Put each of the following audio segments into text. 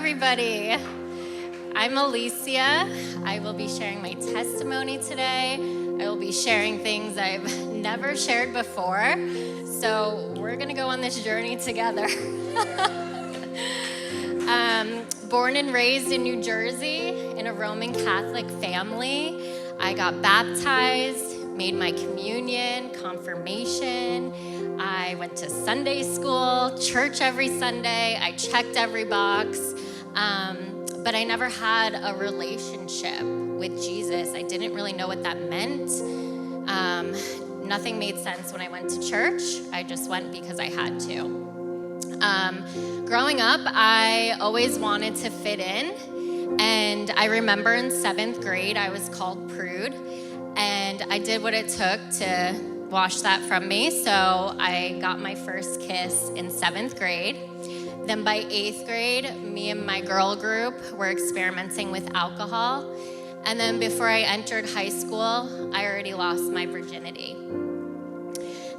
everybody. I'm Alicia. I will be sharing my testimony today. I will be sharing things I've never shared before. So we're going to go on this journey together. Born and raised in New Jersey in a Roman Catholic family. I got baptized, made my communion, confirmation. I went to Sunday school, church every Sunday. I checked every box. But I never had a relationship with Jesus. I didn't really know what that meant. Nothing made sense when I went to church. I just went because I had to. Growing up, I always wanted to fit in. And I remember in 7th grade, I was called prude. And I did what it took to wash that from me. So I got my first kiss in 7th grade. Then by 8th grade, me and my girl group were experimenting with alcohol. And then before I entered high school, I already lost my virginity.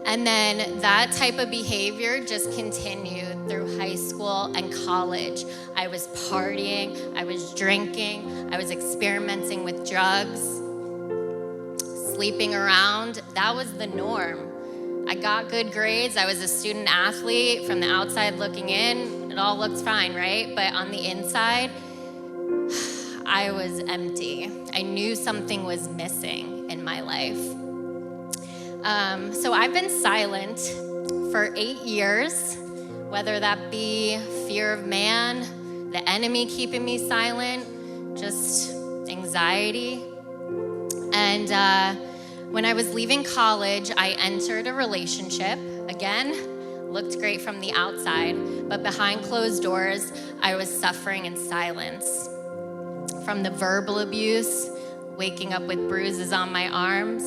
And then that type of behavior just continued through high school and college. I was partying, I was drinking, I was experimenting with drugs, sleeping around. That was the norm. I got good grades. I was a student athlete. From the outside looking in, it all looked fine, right? But on the inside, I was empty. I knew something was missing in my life. So I've been silent for 8 years, whether that be fear of man, the enemy keeping me silent, just anxiety. And when I was leaving college, I entered a relationship. Again, looked great from the outside, but behind closed doors, I was suffering in silence. From the verbal abuse, waking up with bruises on my arms,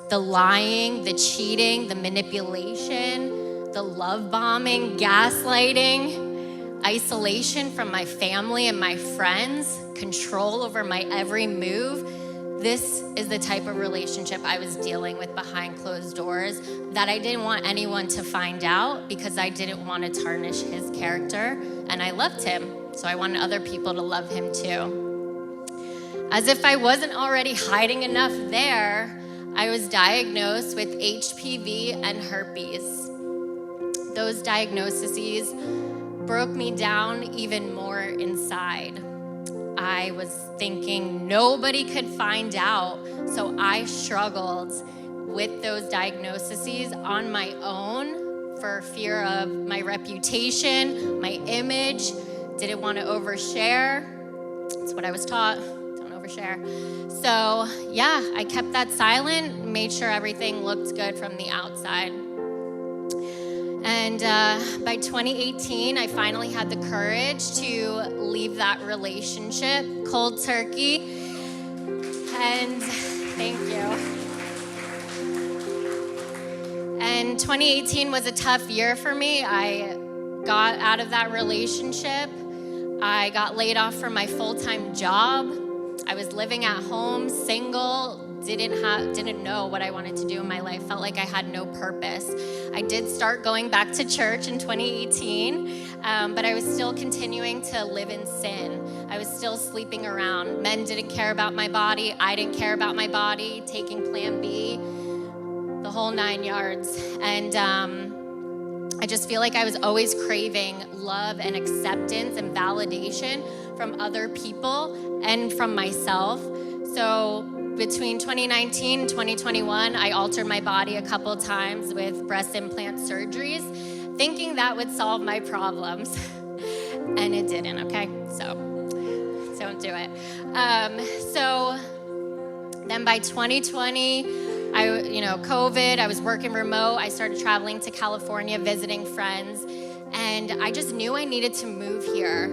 the lying, the cheating, the manipulation, the love bombing, gaslighting, isolation from my family and my friends, control over my every move. This is the type of relationship I was dealing with behind closed doors that I didn't want anyone to find out because I didn't want to tarnish his character, and I loved him, so I wanted other people to love him too. As if I wasn't already hiding enough there, I was diagnosed with HPV and herpes. Those diagnoses broke me down even more inside. I was thinking nobody could find out, so I struggled with those diagnoses on my own for fear of my reputation, my image, didn't want to overshare. That's what I was taught, don't overshare. So yeah, I kept that silent, made sure everything looked good from the outside. And by 2018, I finally had the courage to leave that relationship cold turkey. And thank you. And 2018 was a tough year for me. I got out of that relationship. I got laid off from my full-time job. I was living at home, single, didn't know what I wanted to do in my life, felt like I had no purpose. I did start going back to church in 2018, but I was still continuing to live in sin. I was still sleeping around. Men didn't care about my body. I didn't care about my body, taking Plan B, the whole 9 yards. And I just feel like I was always craving love and acceptance and validation from other people and from myself. So between 2019 and 2021, I altered my body a couple times with breast implant surgeries, thinking that would solve my problems. And it didn't, okay? So don't do it. So then by 2020, COVID, I was working remote. I started traveling to California, visiting friends. And I just knew I needed to move here,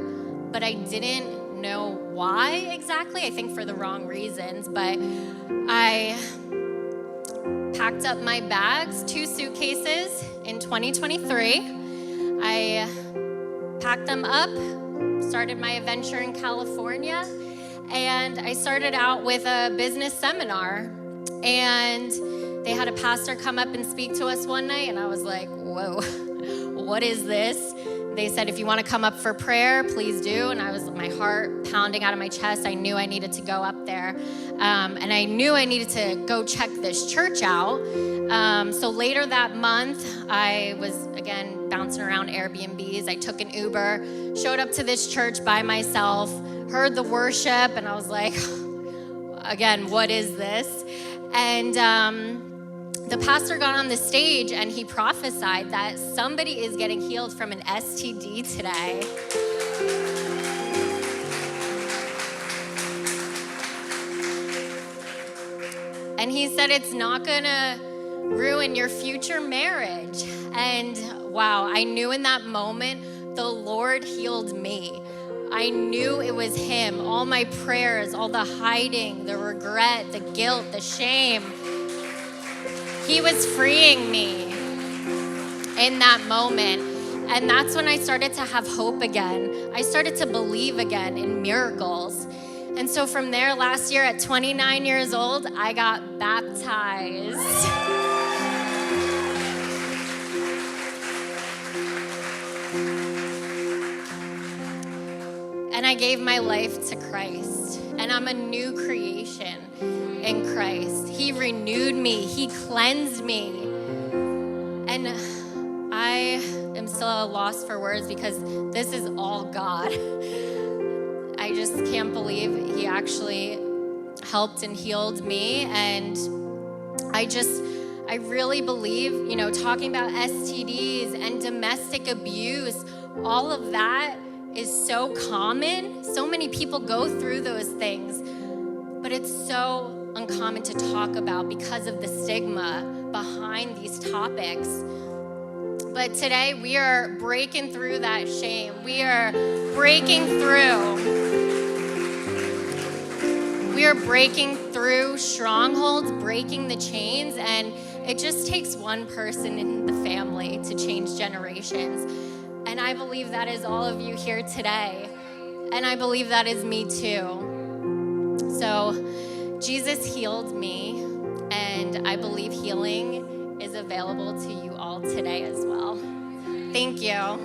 but I didn't know why exactly. I think for the wrong reasons, but I packed up my bags, 2 suitcases in 2023. I packed them up, started my adventure in California, and I started out with a business seminar. And they had a pastor come up and speak to us one night, and I was like, whoa, what is this? They said, if you want to come up for prayer, please do. And I was, my heart pounding out of my chest. I knew I needed to go up there. And I knew I needed to go check this church out. So later that month, I was, again, bouncing around Airbnbs. I took an Uber, showed up to this church by myself, heard the worship, and I was like, again, what is this? And the pastor got on the stage and he prophesied that somebody is getting healed from an STD today. And he said it's not gonna ruin your future marriage. And wow, I knew in that moment the Lord healed me. I knew it was him. All my prayers, all the hiding, the regret, the guilt, the shame. He was freeing me in that moment. And that's when I started to have hope again. I started to believe again in miracles. And so from there, last year at 29 years old, I got baptized. And I gave my life to Christ. And I'm a new creation in Christ. He renewed me. He cleansed me. And I am still at a loss for words because this is all God. I just can't believe he actually helped and healed me. And I really believe, talking about STDs and domestic abuse, all of that is so common. So many people go through those things, but it's so uncommon to talk about because of the stigma behind these topics. But today we are breaking through that shame. We are breaking through strongholds, breaking the chains, and it just takes one person in the family to change generations. And I believe that is all of you here today. And I believe that is me too. So Jesus healed me, and I believe healing is available to you all today as well. Thank you.